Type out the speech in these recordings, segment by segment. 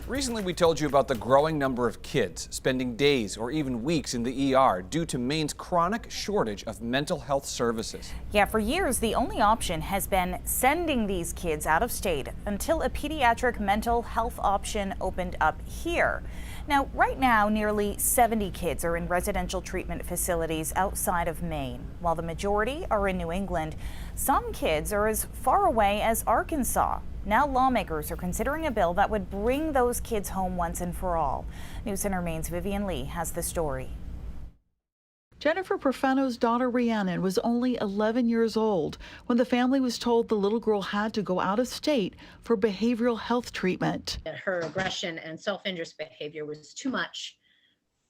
Recently, we told you about the growing number of kids spending days or even weeks in the ER due to Maine's chronic shortage of mental health services. Yeah, for years, the only option has been sending these kids out of state until a pediatric mental health option opened up here. Now, right now, nearly 70 kids are in residential treatment facilities outside of Maine. While the majority are in New England, some kids are as far away as Arkansas. Now lawmakers are considering a bill that would bring those kids home once and for all. News Center Maine's Vivian Lee has the story. Jennifer Profano's daughter Rhiannon was only 11 years old when the family was told the little girl had to go out of state for behavioral health treatment. Her aggression and self-injurious behavior was too much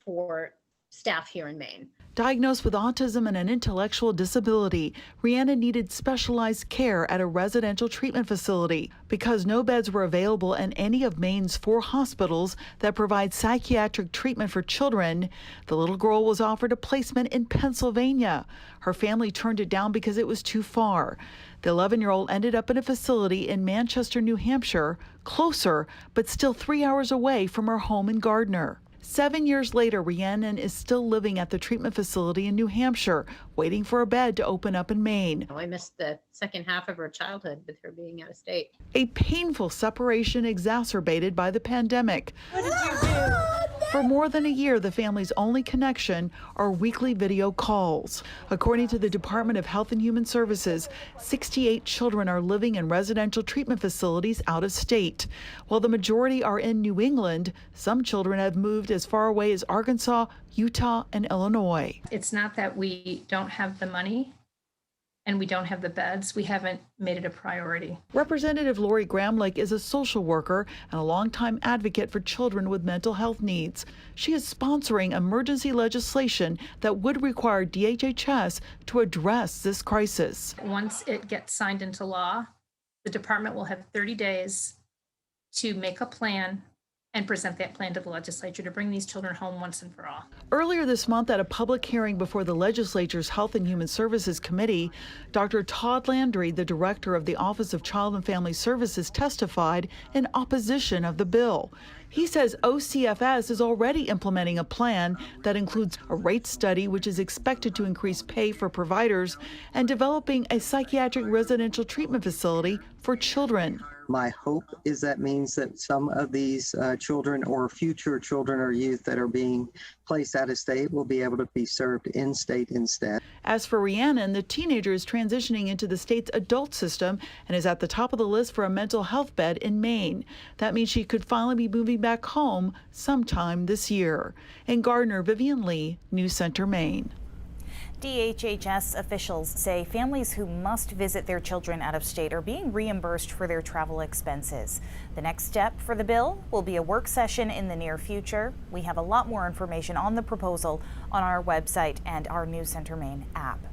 for staff here in Maine. Diagnosed with autism and an intellectual disability, Rhiannon needed specialized care at a residential treatment facility. Because no beds were available in any of Maine's 4 hospitals that provide psychiatric treatment for children, the little girl was offered a placement in Pennsylvania. Her family turned it down because it was too far. The 11-year-old ended up in a facility in Manchester, New Hampshire, closer, but still 3 hours away from her home in Gardner. 7 years later, Rhiannon is still living at the treatment facility in New Hampshire, waiting for a bed to open up in Maine. I missed the second half of her childhood with her being out of state. A painful separation exacerbated by the pandemic. What did you do? For more than a year, the family's only connection are weekly video calls. According to the Department of Health and Human Services, 68 children are living in residential treatment facilities out of state. While the majority are in New England, some children have moved as far away as Arkansas, Utah, and Illinois. It's not that we don't have the money and we don't have the beds. We haven't made it a priority. Representative Lori Gramlich is a social worker and a longtime advocate for children with mental health needs. She is sponsoring emergency legislation that would require DHHS to address this crisis. Once it gets signed into law, the department will have 30 days to make a plan and present that plan to the legislature to bring these children home once and for all. Earlier this month at a public hearing before the legislature's Health and Human Services Committee, Dr. Todd Landry, the director of the Office of Child and Family Services, testified in opposition of the bill. He says OCFS is already implementing a plan that includes a rate study which is expected to increase pay for providers and developing a psychiatric residential treatment facility for children. My hope is that means that some of these children or future children or youth that are being placed out of state will be able to be served in state instead. As for Rhiannon, the teenager is transitioning into the state's adult system and is at the top of the list for a mental health bed in Maine. That means she could finally be moving back home sometime this year. In Gardner, Vivian Lee, News Center, Maine. DHHS officials say families who must visit their children out of state are being reimbursed for their travel expenses. The next step for the bill will be a work session in the near future. We have a lot more information on the proposal on our website and our News Center Maine app.